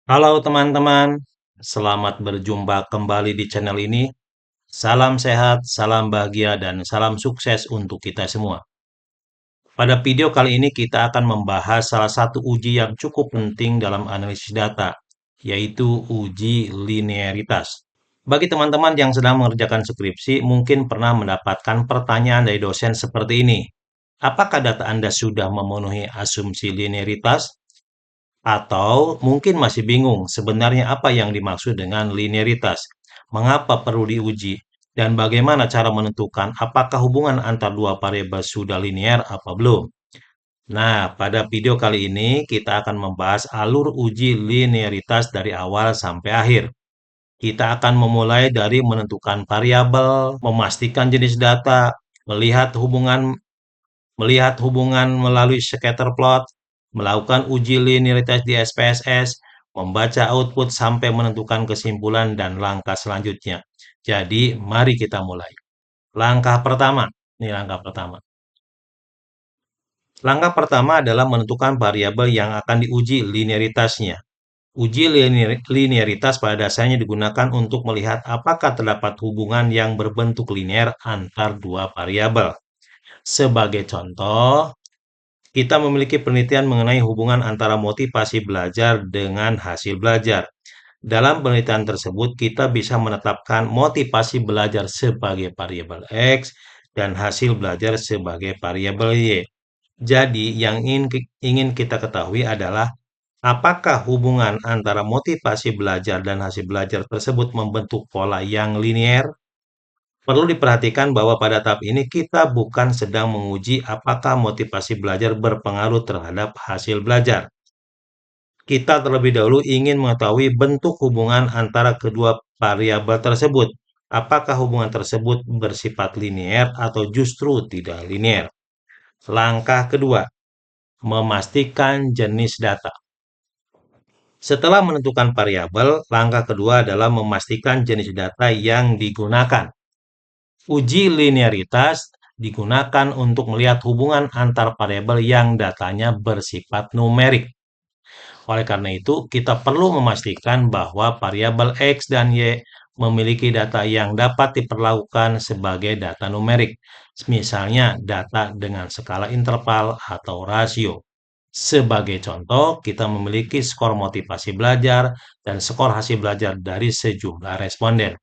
Halo teman-teman, selamat berjumpa kembali di channel ini. Salam sehat, salam bahagia, dan salam sukses untuk kita semua. Pada video kali ini kita akan membahas salah satu uji yang cukup penting dalam analisis data, yaitu uji linearitas. Bagi teman-teman yang sedang mengerjakan skripsi, mungkin pernah mendapatkan pertanyaan dari dosen seperti ini. Apakah data Anda sudah memenuhi asumsi linearitas? Atau mungkin masih bingung sebenarnya apa yang dimaksud dengan linearitas, mengapa perlu diuji, dan bagaimana cara menentukan apakah hubungan antar dua variabel sudah linear apa belum. Nah, pada video kali ini kita akan membahas alur uji linearitas dari awal sampai akhir. Kita akan memulai dari menentukan variabel, memastikan jenis data, melihat hubungan melihat hubungan melalui scatter plot, melakukan uji linearitas di SPSS, membaca output sampai menentukan kesimpulan dan langkah selanjutnya. Jadi, mari kita mulai. Langkah pertama, ini langkah pertama. Langkah pertama adalah menentukan variabel yang akan diuji linearitasnya. Uji linearitas pada dasarnya digunakan untuk melihat apakah terdapat hubungan yang berbentuk linear antar dua variabel. Sebagai contoh, kita memiliki penelitian mengenai hubungan antara motivasi belajar dengan hasil belajar. Dalam penelitian tersebut, kita bisa menetapkan motivasi belajar sebagai variabel X dan hasil belajar sebagai variabel Y. Jadi, yang ingin kita ketahui adalah apakah hubungan antara motivasi belajar dan hasil belajar tersebut membentuk pola yang linear. Perlu diperhatikan bahwa pada tahap ini kita bukan sedang menguji apakah motivasi belajar berpengaruh terhadap hasil belajar. Kita terlebih dahulu ingin mengetahui bentuk hubungan antara kedua variabel tersebut. Apakah hubungan tersebut bersifat linear atau justru tidak linear? Langkah kedua, memastikan jenis data. Setelah menentukan variabel, langkah kedua adalah memastikan jenis data yang digunakan. Uji linearitas digunakan untuk melihat hubungan antar variabel yang datanya bersifat numerik. Oleh karena itu, kita perlu memastikan bahwa variabel X dan Y memiliki data yang dapat diperlakukan sebagai data numerik, misalnya data dengan skala interval atau rasio. Sebagai contoh, kita memiliki skor motivasi belajar dan skor hasil belajar dari sejumlah responden.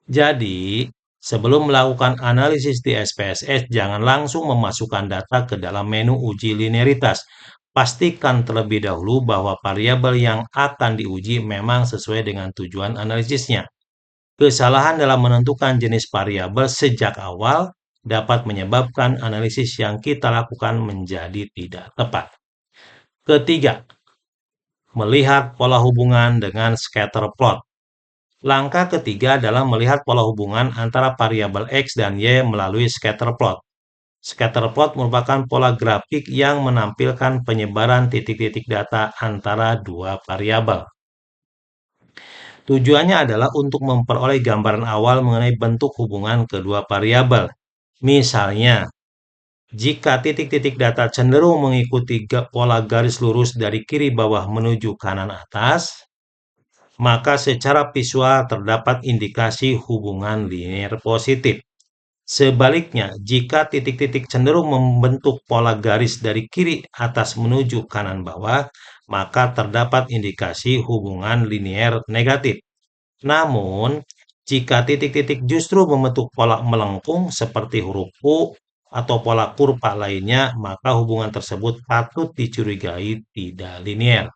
Jadi, sebelum melakukan analisis di SPSS, jangan langsung memasukkan data ke dalam menu uji linearitas. Pastikan terlebih dahulu bahwa variabel yang akan diuji memang sesuai dengan tujuan analisisnya. Kesalahan dalam menentukan jenis variabel sejak awal dapat menyebabkan analisis yang kita lakukan menjadi tidak tepat. Ketiga, melihat pola hubungan dengan scatter plot. Langkah ketiga adalah melihat pola hubungan antara variabel X dan Y melalui scatter plot. Scatter plot merupakan pola grafik yang menampilkan penyebaran titik-titik data antara dua variabel. Tujuannya adalah untuk memperoleh gambaran awal mengenai bentuk hubungan kedua variabel. Misalnya, jika titik-titik data cenderung mengikuti pola garis lurus dari kiri bawah menuju kanan atas, maka secara visual terdapat indikasi hubungan linear positif. Sebaliknya, jika titik-titik cenderung membentuk pola garis dari kiri atas menuju kanan bawah, maka terdapat indikasi hubungan linear negatif. Namun, jika titik-titik justru membentuk pola melengkung seperti huruf U atau pola kurva lainnya, maka hubungan tersebut patut dicurigai tidak linear.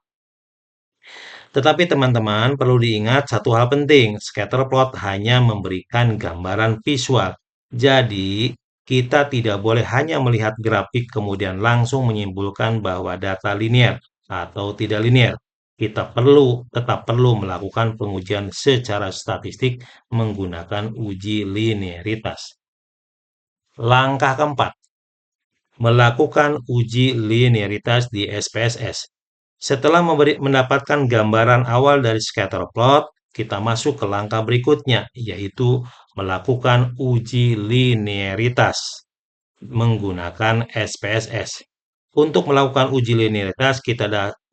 Tetapi teman-teman perlu diingat satu hal penting, scatter plot hanya memberikan gambaran visual. Jadi, kita tidak boleh hanya melihat grafik kemudian langsung menyimpulkan bahwa data linear atau tidak linear. Kita tetap perlu melakukan pengujian secara statistik menggunakan uji linearitas. Langkah keempat, melakukan uji linearitas di SPSS. Setelah mendapatkan gambaran awal dari scatter plot, kita masuk ke langkah berikutnya, yaitu melakukan uji linearitas menggunakan SPSS. Untuk melakukan uji linearitas, kita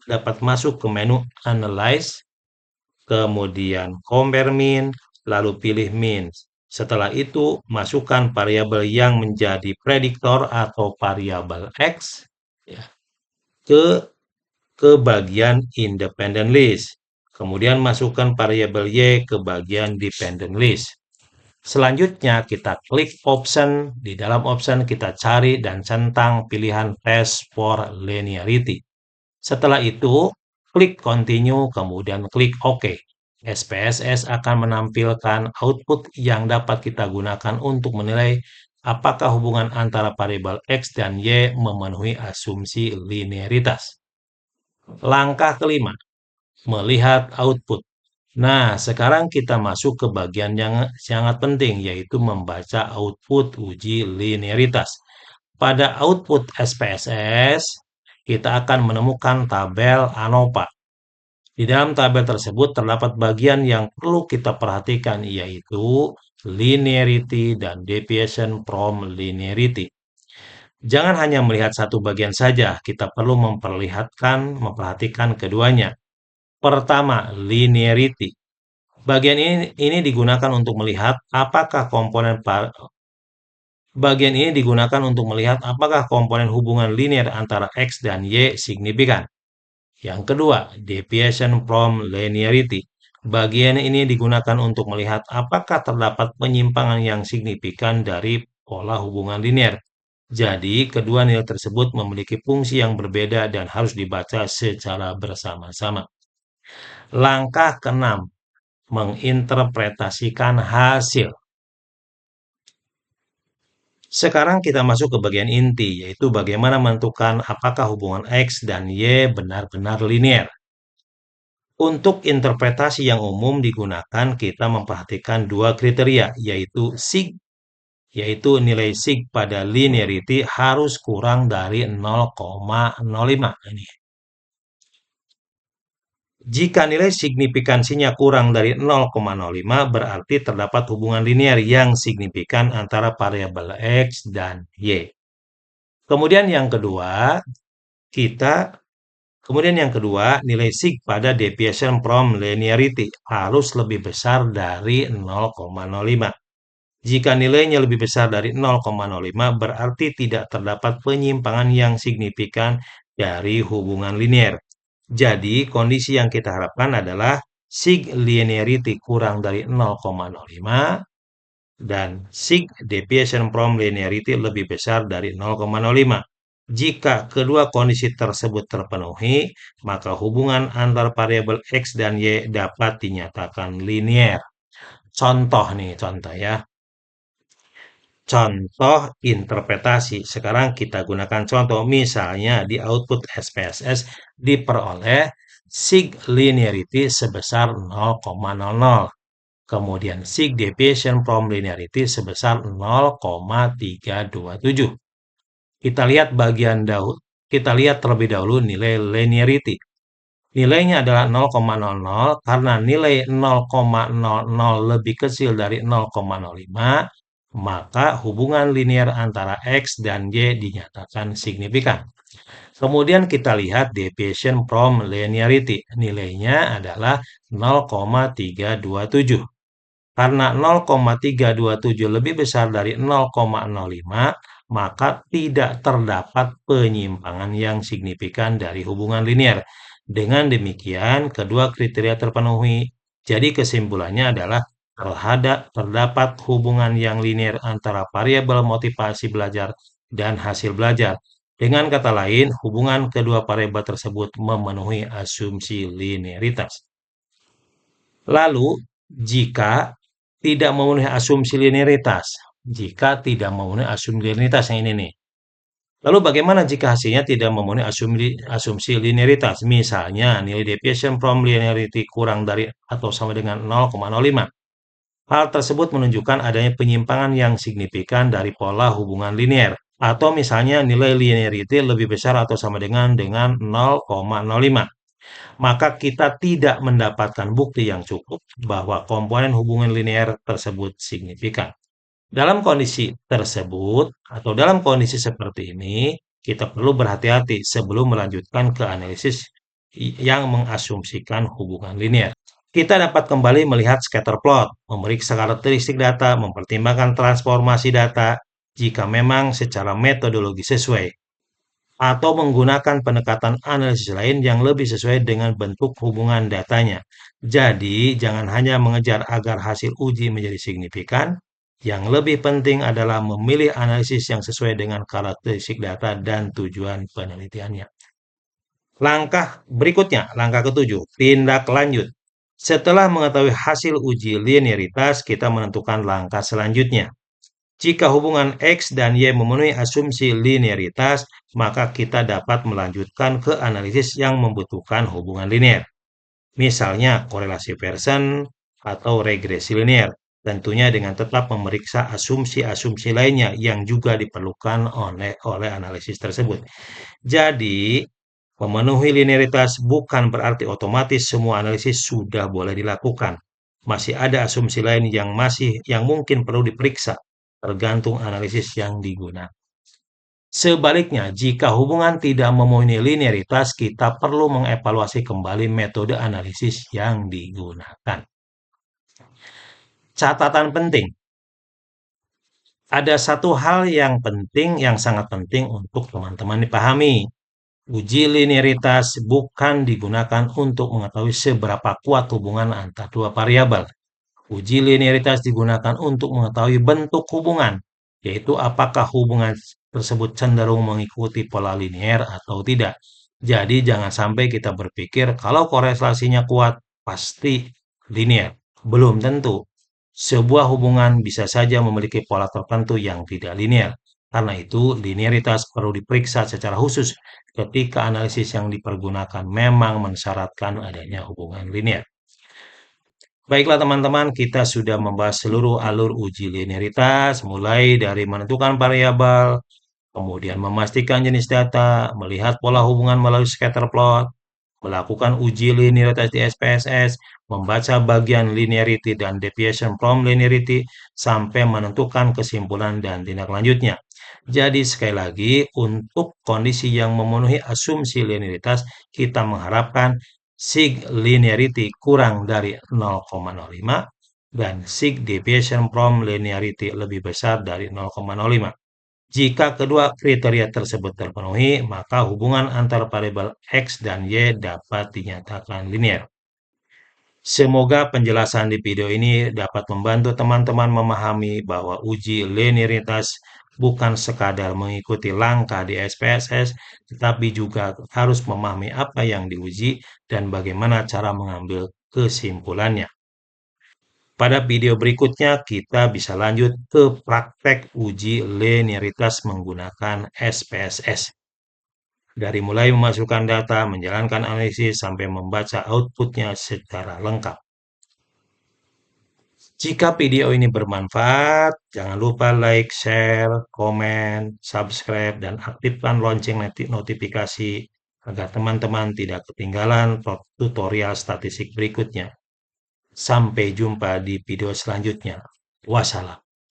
dapat masuk ke menu Analyze, kemudian compare mean, lalu pilih mean. Setelah itu, masukkan variabel yang menjadi prediktor atau variabel X ya, ke bagian independent list. Kemudian masukkan variabel Y ke bagian dependent list. Selanjutnya kita klik option. Di dalam option kita cari dan centang pilihan test for linearity. Setelah itu, klik continue, kemudian klik OK. SPSS akan menampilkan output yang dapat kita gunakan untuk menilai apakah hubungan antara variabel X dan Y memenuhi asumsi linearitas. Langkah kelima, melihat output. Nah, sekarang kita masuk ke bagian yang sangat penting, yaitu membaca output uji linearitas. Pada output SPSS, kita akan menemukan tabel ANOVA. Di dalam tabel tersebut terdapat bagian yang perlu kita perhatikan, yaitu linearity dan deviation from linearity. Jangan hanya melihat satu bagian saja, kita perlu memperhatikan keduanya. Pertama, linearity. Bagian ini digunakan untuk melihat apakah komponen hubungan linear antara X dan Y signifikan. Yang kedua, deviation from linearity. Bagian ini digunakan untuk melihat apakah terdapat penyimpangan yang signifikan dari pola hubungan linear. Jadi, kedua nilai tersebut memiliki fungsi yang berbeda dan harus dibaca secara bersama-sama. Langkah keenam, menginterpretasikan hasil. Sekarang kita masuk ke bagian inti, yaitu bagaimana menentukan apakah hubungan X dan Y benar-benar linear. Untuk interpretasi yang umum digunakan, kita memperhatikan dua kriteria, yaitu nilai sig pada linearity harus kurang dari 0,05. Jika nilai signifikansinya kurang dari 0,05, berarti terdapat hubungan linear yang signifikan antara variabel X dan Y. Kemudian yang kedua, nilai sig pada deviation from linearity harus lebih besar dari 0,05. Jika nilainya lebih besar dari 0,05, berarti tidak terdapat penyimpangan yang signifikan dari hubungan linear. Jadi, kondisi yang kita harapkan adalah sig linearity kurang dari 0,05 dan sig deviation from linearity lebih besar dari 0,05. Jika kedua kondisi tersebut terpenuhi, maka hubungan antar variabel X dan Y dapat dinyatakan linear. Contoh ya. Contoh interpretasi. Sekarang kita gunakan contoh. Misalnya di output SPSS diperoleh sig linearity sebesar 0,00. Kemudian sig deviation from linearity sebesar 0,327. Kita lihat terlebih dahulu nilai linearity. Nilainya adalah 0,00 karena nilai 0,00 lebih kecil dari 0,05, maka hubungan linear antara X dan Y dinyatakan signifikan. Kemudian kita lihat deviation from linearity. Nilainya adalah 0,327. Karena 0,327 lebih besar dari 0,05, maka tidak terdapat penyimpangan yang signifikan dari hubungan linear. Dengan demikian, kedua kriteria terpenuhi. Jadi kesimpulannya adalah terdapat hubungan yang linear antara variabel motivasi belajar dan hasil belajar. Dengan kata lain, hubungan kedua variabel tersebut memenuhi asumsi linearitas. Lalu, jika tidak memenuhi asumsi linearitas, yang ini nih. Lalu bagaimana jika hasilnya tidak memenuhi asumsi linearitas? Misalnya nilai deviation from linearity kurang dari atau sama dengan 0,05. Hal tersebut menunjukkan adanya penyimpangan yang signifikan dari pola hubungan linear. Atau misalnya nilai linearity lebih besar atau sama dengan 0,05. Maka kita tidak mendapatkan bukti yang cukup bahwa komponen hubungan linear tersebut signifikan. Dalam kondisi tersebut atau dalam kondisi seperti ini, kita perlu berhati-hati sebelum melanjutkan ke analisis yang mengasumsikan hubungan linear. Kita dapat kembali melihat scatter plot, memeriksa karakteristik data, mempertimbangkan transformasi data jika memang secara metodologi sesuai, atau menggunakan pendekatan analisis lain yang lebih sesuai dengan bentuk hubungan datanya. Jadi, jangan hanya mengejar agar hasil uji menjadi signifikan, yang lebih penting adalah memilih analisis yang sesuai dengan karakteristik data dan tujuan penelitiannya. Langkah berikutnya, langkah ketujuh, tindak lanjut. Setelah mengetahui hasil uji linearitas, kita menentukan langkah selanjutnya. Jika hubungan X dan Y memenuhi asumsi linearitas, maka kita dapat melanjutkan ke analisis yang membutuhkan hubungan linear. Misalnya korelasi Pearson atau regresi linear. Tentunya dengan tetap memeriksa asumsi-asumsi lainnya yang juga diperlukan oleh analisis tersebut. Jadi, memenuhi linearitas bukan berarti otomatis semua analisis sudah boleh dilakukan. Masih ada asumsi lain yang mungkin perlu diperiksa, tergantung analisis yang digunakan. Sebaliknya, jika hubungan tidak memenuhi linearitas, kita perlu mengevaluasi kembali metode analisis yang digunakan. Catatan penting, ada satu hal yang sangat penting untuk teman-teman dipahami. Uji linearitas bukan digunakan untuk mengetahui seberapa kuat hubungan antara dua variabel. Uji linearitas digunakan untuk mengetahui bentuk hubungan, yaitu apakah hubungan tersebut cenderung mengikuti pola linear atau tidak. Jadi jangan sampai kita berpikir kalau korelasinya kuat, pasti linear. Belum tentu. Sebuah hubungan bisa saja memiliki pola tertentu yang tidak linear. Karena itu, linearitas perlu diperiksa secara khusus ketika analisis yang dipergunakan memang mensyaratkan adanya hubungan linear. Baiklah teman-teman, kita sudah membahas seluruh alur uji linearitas, mulai dari menentukan variabel, kemudian memastikan jenis data, melihat pola hubungan melalui scatter plot, melakukan uji linearitas di SPSS, membaca bagian linearity dan deviation from linearity, sampai menentukan kesimpulan dan tindak lanjutnya. Jadi sekali lagi, untuk kondisi yang memenuhi asumsi linearitas, kita mengharapkan sig linearity kurang dari 0,05 dan sig deviation from linearity lebih besar dari 0,05. Jika kedua kriteria tersebut terpenuhi, maka hubungan antara variabel X dan Y dapat dinyatakan linear. Semoga penjelasan di video ini dapat membantu teman-teman memahami bahwa uji linearitas bukan sekadar mengikuti langkah di SPSS, tetapi juga harus memahami apa yang diuji dan bagaimana cara mengambil kesimpulannya. Pada video berikutnya, kita bisa lanjut ke praktek uji linearitas menggunakan SPSS. Dari mulai memasukkan data, menjalankan analisis, sampai membaca outputnya secara lengkap. Jika video ini bermanfaat, jangan lupa like, share, komen, subscribe, dan aktifkan lonceng notifikasi agar teman-teman tidak ketinggalan tutorial statistik berikutnya. Sampai jumpa di video selanjutnya. Wassalam.